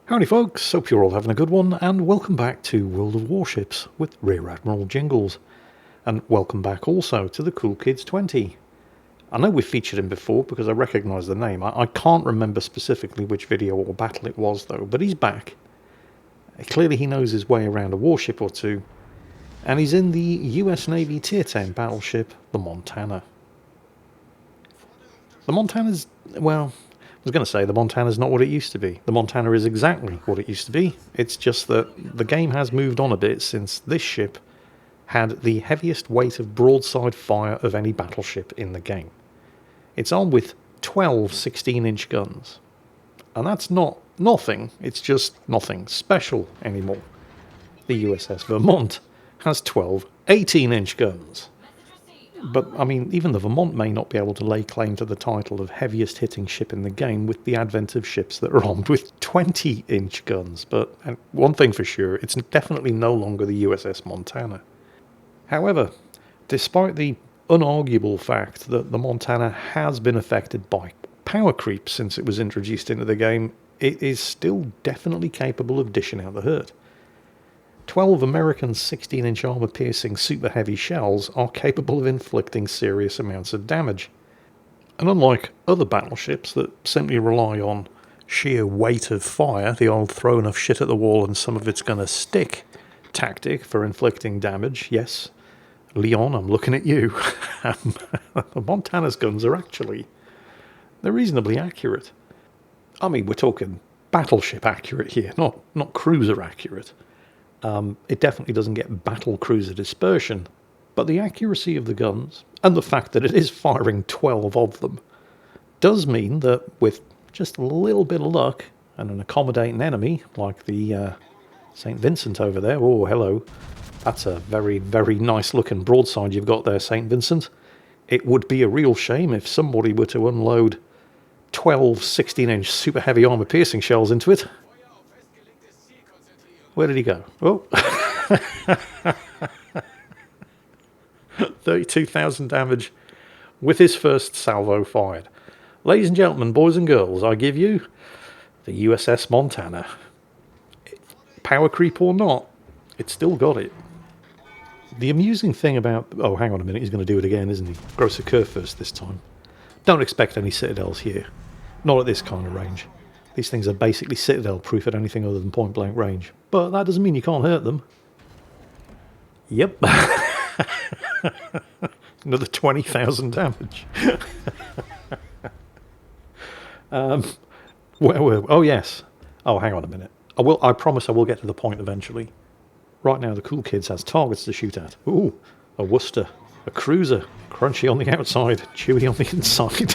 Howdy folks, hope you're all having a good one, and welcome back to World of Warships with Rear Admiral Jingles. And welcome back also to the Cool Kids 20. I know we've featured him before because I recognise the name. I can't remember specifically which video or battle it was though, but he's back. Clearly he knows his way around a warship or two, and he's in the US Navy Tier 10 battleship, the Montana. The Montana's, well, I was going to say the Montana's not what it used to be. The Montana is exactly what it used to be. It's just that the game has moved on a bit since this ship had the heaviest weight of broadside fire of any battleship in the game. It's armed with 12 16-inch guns. And that's not nothing, it's just nothing special anymore. The USS Vermont has 12 18-inch guns. But, I mean, even the Vermont may not be able to lay claim to the title of heaviest hitting ship in the game with the advent of ships that are armed with 20-inch guns. But one thing for sure, it's definitely no longer the USS Montana. However, despite the unarguable fact that the Montana has been affected by power creep since it was introduced into the game, it is still definitely capable of dishing out the hurt. 12 American 16-inch armor-piercing super-heavy shells are capable of inflicting serious amounts of damage. And unlike other battleships that simply rely on sheer weight of fire, the old throw enough shit at the wall and some of it's gonna stick tactic for inflicting damage, yes, Leon, I'm looking at you. The Montana's guns are they're reasonably accurate. I mean, we're talking battleship accurate here, not cruiser accurate. It definitely doesn't get battle cruiser dispersion, but the accuracy of the guns, and the fact that it is firing 12 of them, does mean that with just a little bit of luck and an accommodating enemy, like the St. Vincent over there, oh hello, that's a very, very nice looking broadside you've got there, St. Vincent. It would be a real shame if somebody were to unload 12 16-inch super heavy armor piercing shells into it. Where did he go? Oh. 32,000 damage with his first salvo fired. Ladies and gentlemen, boys and girls, I give you the USS Montana. Power creep or not, it's still got it. The amusing thing about... Oh, hang on a minute, he's going to do it again, isn't he? Gross a curve first this time. Don't expect any citadels here. Not at this kind of range. These things are basically citadel-proof at anything other than point-blank range. But that doesn't mean you can't hurt them. Yep. Another 20,000 damage. Where were we? Oh, yes. Oh, hang on a minute. I promise I will get to the point eventually. Right now, the Cool Kids has targets to shoot at. Ooh, a Worcester, a cruiser, crunchy on the outside, chewy on the inside.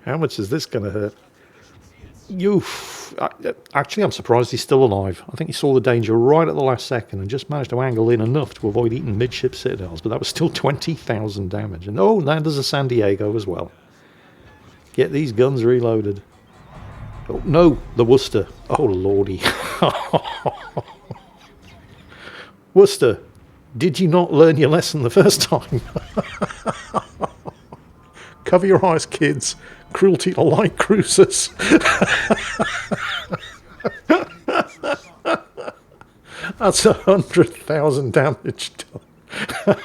How much is this going to hurt? Actually, I'm surprised he's still alive. I think he saw the danger right at the last second and just managed to angle in enough to avoid eating midship citadels, but that was still 20,000 damage. And oh, now there's a San Diego as well. Get these guns reloaded. Oh, no, the Worcester. Oh, lordy. Worcester, did you not learn your lesson the first time? Cover your eyes, kids. Cruelty to light cruisers. That's 100,000 damage done.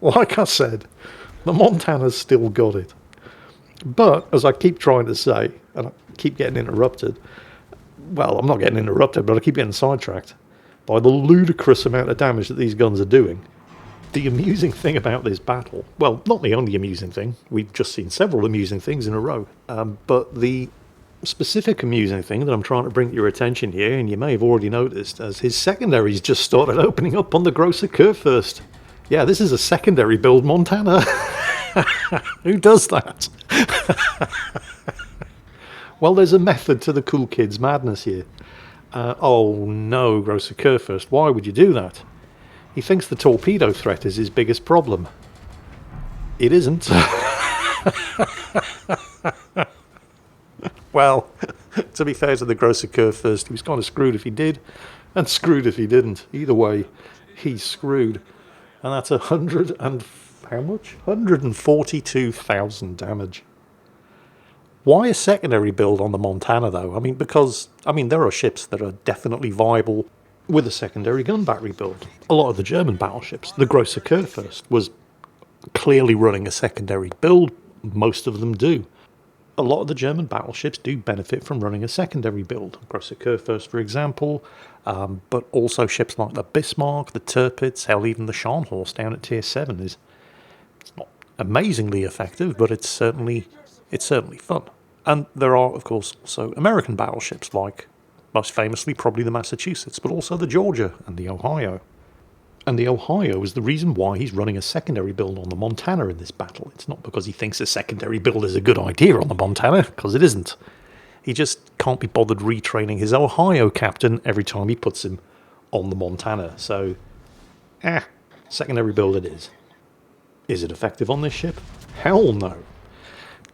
Like I said, the Montana's still got it. But, as I keep trying to say, and I keep getting interrupted, well, I'm not getting interrupted, but I keep getting sidetracked by the ludicrous amount of damage that these guns are doing. The amusing thing about this battle, well, not the only amusing thing, we've just seen several amusing things in a row, but the specific amusing thing that I'm trying to bring to your attention here, and you may have already noticed, as his secondaries just started opening up on the grosser curve first. Yeah, this is a secondary build Montana. Who does that? Well, there's a method to the Cool Kids madness here. Oh no, grosser curve first, why would you do that? He thinks the torpedo threat is his biggest problem. It isn't. Well, to be fair to the grosser curve first, he was kind of screwed if he did, and screwed if he didn't. Either way, he's screwed. And that's 100 and... how much? 142,000 damage. Why a secondary build on the Montana, though? I mean, because, there are ships that are definitely viable with a secondary gun battery build. A lot of the German battleships, the Grosser Kurfürst, was clearly running a secondary build. Most of them do. A lot of the German battleships do benefit from running a secondary build. Grosser Kurfürst, for example, but also ships like the Bismarck, the Tirpitz, hell, even the Scharnhorst down at Tier 7 it's not amazingly effective, but it's certainly fun. And there are, of course, also American battleships, like, most famously, probably the Massachusetts, but also the Georgia and the Ohio. And the Ohio is the reason why he's running a secondary build on the Montana in this battle. It's not because he thinks a secondary build is a good idea on the Montana, because it isn't. He just can't be bothered retraining his Ohio captain every time he puts him on the Montana. So, secondary build it is. Is it effective on this ship? Hell no.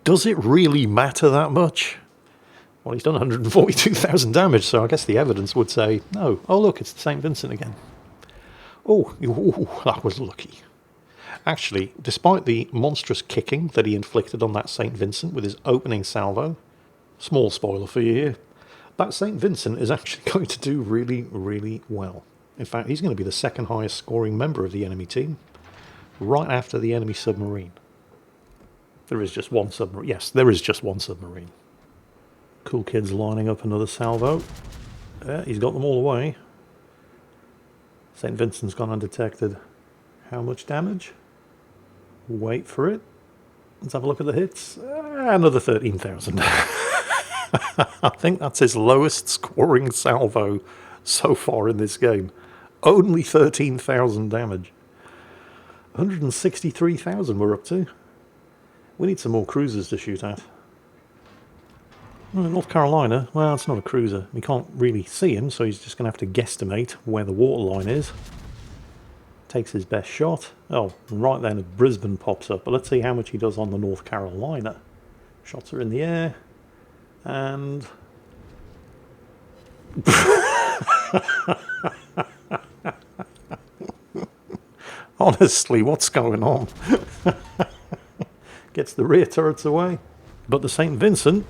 Does it really matter that much? Well, he's done 142,000 damage, so I guess the evidence would say no. Oh, look, it's the St. Vincent again. Oh, that was lucky. Actually, despite the monstrous kicking that he inflicted on that St. Vincent with his opening salvo, small spoiler for you here, that St. Vincent is actually going to do really, really well. In fact, he's going to be the second highest scoring member of the enemy team, right after the enemy submarine. There is just one submarine. Yes, there is just one submarine. Cool Kid's lining up another salvo. Yeah, he's got them all away. St. Vincent's gone undetected. How much damage? Wait for it. Let's have a look at the hits. Another 13,000. I think that's his lowest scoring salvo so far in this game. Only 13,000 damage. 163,000 we're up to. We need some more cruisers to shoot at. North Carolina, well, it's not a cruiser. We can't really see him, so he's just going to have to guesstimate where the waterline is. Takes his best shot. Oh, right then Brisbane pops up. But let's see how much he does on the North Carolina. Shots are in the air. And... honestly, what's going on? Gets the rear turrets away. But the St. Vincent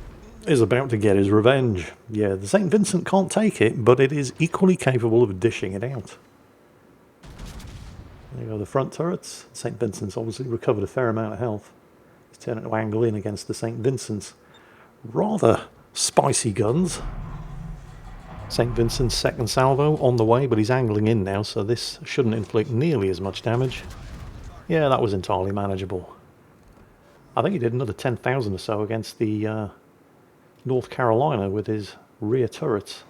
is about to get his revenge. Yeah, the St. Vincent can't take it, but it is equally capable of dishing it out. There you go, the front turrets. St. Vincent's obviously recovered a fair amount of health. He's turning to angle in against the St. Vincent's rather spicy guns. St. Vincent's second salvo on the way, but he's angling in now, so this shouldn't inflict nearly as much damage. Yeah, that was entirely manageable. I think he did another 10,000 or so against the North Carolina with his rear turrets.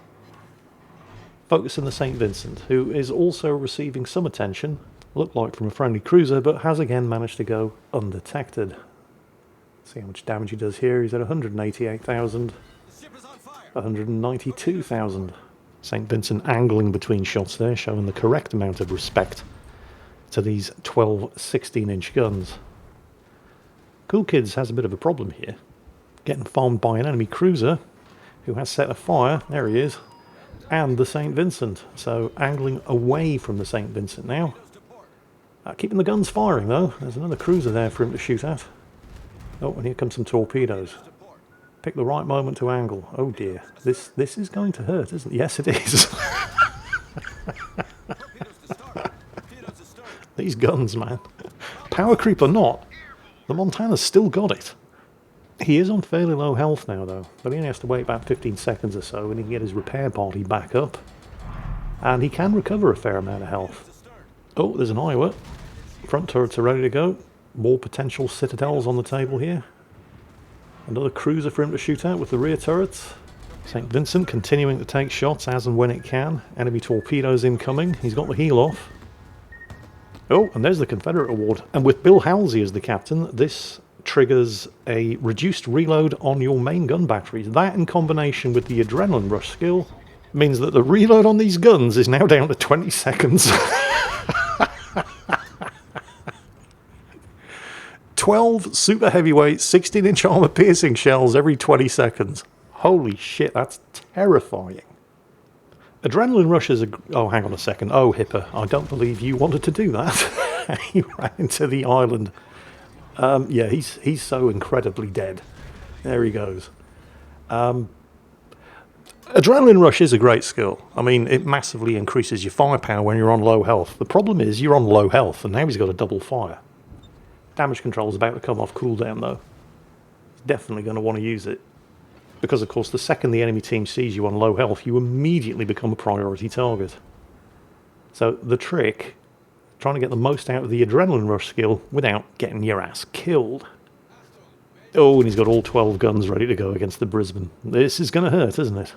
Focusing the St. Vincent, who is also receiving some attention, looked like from a friendly cruiser, but has again managed to go undetected. See how much damage he does here. He's at 188,000, 192,000. St. Vincent angling between shots there, showing the correct amount of respect to these 12 16-inch guns. Cool Kids has a bit of a problem here. Getting farmed by an enemy cruiser who has set a fire, there he is, and the St. Vincent. So angling away from the St. Vincent now. Keeping the guns firing though. There's another cruiser there for him to shoot at. Oh, and here come some torpedoes. Pick the right moment to angle. Oh dear. This is going to hurt, isn't it? Yes, it is. These guns, man. Power creep or not, the Montana's still got it. He is on fairly low health now, though, but he only has to wait about 15 seconds or so and he can get his repair party back up. And he can recover a fair amount of health. Oh, there's an Iowa. Front turrets are ready to go. More potential citadels on the table here. Another cruiser for him to shoot at with the rear turrets. St. Vincent continuing to take shots as and when it can. Enemy torpedoes incoming. He's got the heel off. Oh, and there's the Confederate award. And with Bill Halsey as the captain, this triggers a reduced reload on your main gun batteries. That in combination with the adrenaline rush skill means that the reload on these guns is now down to 20 seconds. 12 super heavyweight 16-inch armor piercing shells every 20 seconds. Holy shit, that's terrifying. Adrenaline rush is a... Oh, hang on a second. Oh, Hipper, I don't believe you wanted to do that. He ran into the island. Yeah, he's so incredibly dead. There he goes. Adrenaline rush is a great skill. I mean, it massively increases your firepower when you're on low health. The problem is you're on low health, and now he's got a double fire. Damage control is about to come off cooldown, though. He's definitely going to want to use it. Because, of course, the second the enemy team sees you on low health, you immediately become a priority target. So the trick, trying to get the most out of the adrenaline rush skill without getting your ass killed. Oh, and he's got all 12 guns ready to go against the Brisbane. This is going to hurt, isn't it?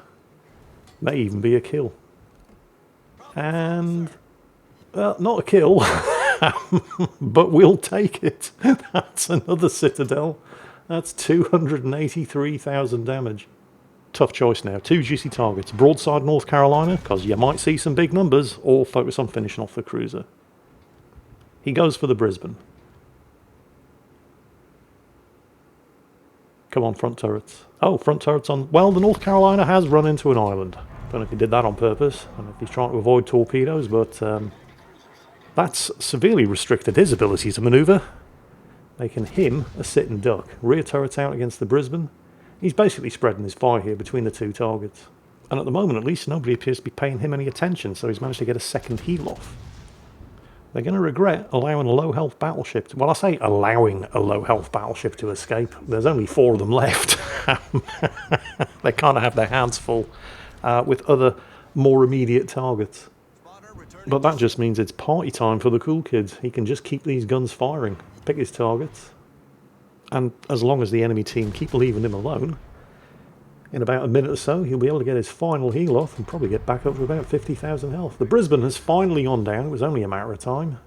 May even be a kill. And, well, not a kill, but we'll take it. That's another Citadel. That's 283,000 damage. Tough choice now. 2 juicy targets. Broadside North Carolina, because you might see some big numbers, or focus on finishing off the cruiser. He goes for the Brisbane. Come on, front turrets. Oh, front turrets on... Well, the North Carolina has run into an island. Don't know if he did that on purpose. I don't know if he's trying to avoid torpedoes, but that's severely restricted his ability to manoeuvre. Making him a sitting duck. Rear turrets out against the Brisbane. He's basically spreading his fire here between the 2 targets. And at the moment, at least, nobody appears to be paying him any attention, so he's managed to get a second heal off. They're going to regret allowing a low-health battleship to... Well, I say allowing a low-health battleship to escape. There's only 4 of them left. They kind of have their hands full with other, more immediate targets. But that just means it's party time for the cool kids. He can just keep these guns firing, pick his targets, and as long as the enemy team keep leaving him alone, in about a minute or so, he'll be able to get his final heal off and probably get back up to about 50,000 health. The Brisbane has finally gone down. It was only a matter of time.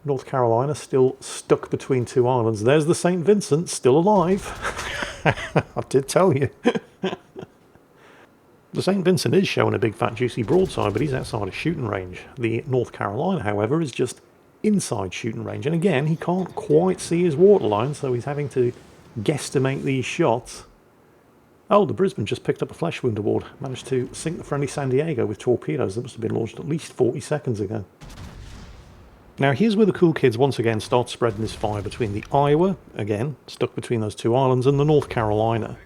North Carolina still stuck between 2 islands. There's the St. Vincent, still alive. I did tell you. The St. Vincent is showing a big fat juicy broadside, but he's outside of shooting range. The North Carolina, however, is just inside shooting range. And again, he can't quite see his waterline, so he's having to guesstimate these shots. Oh, the Brisbane just picked up a flesh wound award. Managed to sink the friendly San Diego with torpedoes that must have been launched at least 40 seconds ago. Now here's where the cool kids once again start spreading this fire between the Iowa, again, stuck between those 2 islands, and the North Carolina.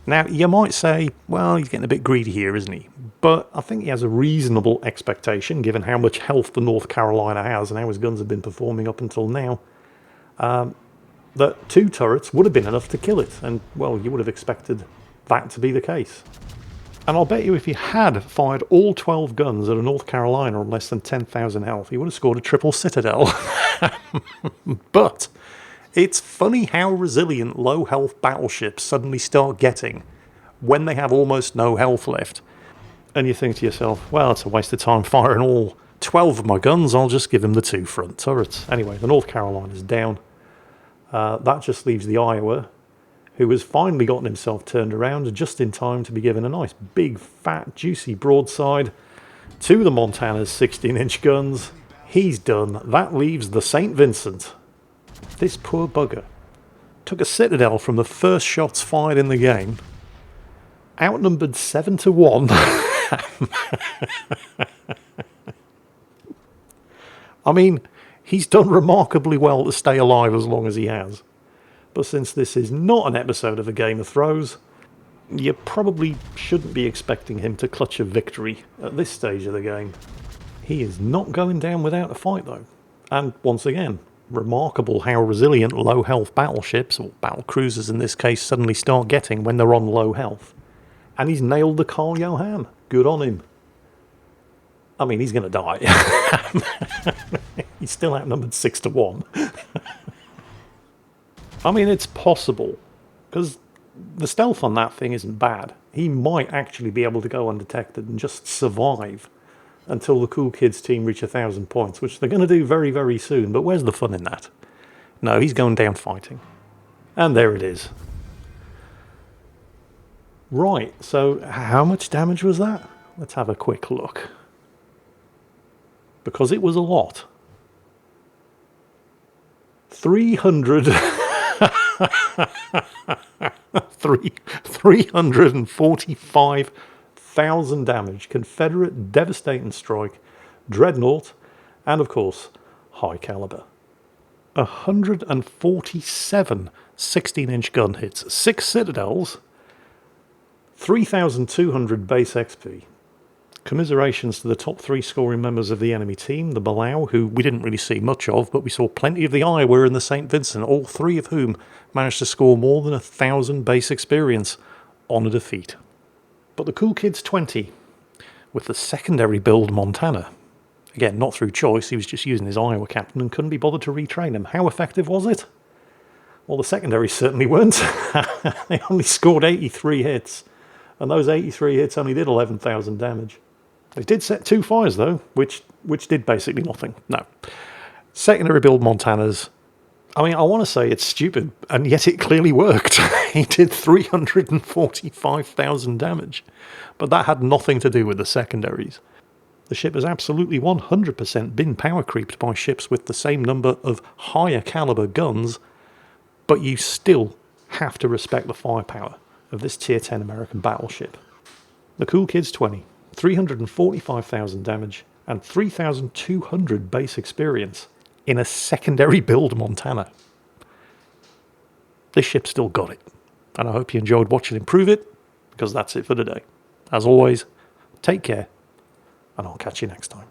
Now, you might say, well, he's getting a bit greedy here, isn't he? But I think he has a reasonable expectation, given how much health the North Carolina has and how his guns have been performing up until now. That 2 turrets would have been enough to kill it, and, well, you would have expected that to be the case. And I'll bet you if he had fired all 12 guns at a North Carolina on less than 10,000 health, he would have scored a triple Citadel. But it's funny how resilient low-health battleships suddenly start getting when they have almost no health left. And you think to yourself, well, it's a waste of time firing all 12 of my guns, I'll just give him the 2 front turrets. Anyway, the North Carolina's down. That just leaves the Iowa, who has finally gotten himself turned around just in time to be given a nice big, fat, juicy broadside to the Montana's 16-inch guns. He's done. That leaves the St. Vincent. This poor bugger took a Citadel from the first shots fired in the game, outnumbered 7-1. I mean, he's done remarkably well to stay alive as long as he has. But since this is not an episode of A Game of Throws, you probably shouldn't be expecting him to clutch a victory at this stage of the game. He is not going down without a fight, though. And once again, remarkable how resilient low-health battleships, or battle cruisers in this case, suddenly start getting when they're on low health. And he's nailed the Carl Johan. Good on him. I mean, he's going to die. He's still outnumbered 6-1. I mean, it's possible, because the stealth on that thing isn't bad. He might actually be able to go undetected and just survive until the cool kids team reach 1,000 points, which they're going to do very, very soon. But where's the fun in that? No, he's going down fighting. And there it is. Right, so how much damage was that? Let's have a quick look. Because it was a lot. 345,000 damage. Confederate devastating strike, dreadnought, and of course, high caliber. 147 16-inch gun hits, 6 citadels, 3,200 base XP. Commiserations to the top 3 scoring members of the enemy team, the Balau, who we didn't really see much of, but we saw plenty of the Iowa and the St. Vincent, all 3 of whom managed to score more than 1,000 base experience on a defeat. But the Cool Kids 20, with the secondary build Montana, again, not through choice, he was just using his Iowa captain and couldn't be bothered to retrain him. How effective was it? Well, the secondaries certainly weren't. They only scored 83 hits, and those 83 hits only did 11,000 damage. They did set 2 fires, though, which did basically nothing. No. Secondary build Montanas, I mean, I want to say it's stupid, and yet it clearly worked. He did 345,000 damage, but that had nothing to do with the secondaries. The ship has absolutely 100% been power creeped by ships with the same number of higher caliber guns, but you still have to respect the firepower of this Tier 10 American battleship. The Cool Kids 20, 345,000 damage and 3,200 base experience in a secondary build Montana. This ship still got it, and I hope you enjoyed watching him prove it, because that's it for today. As always, take care, and I'll catch you next time.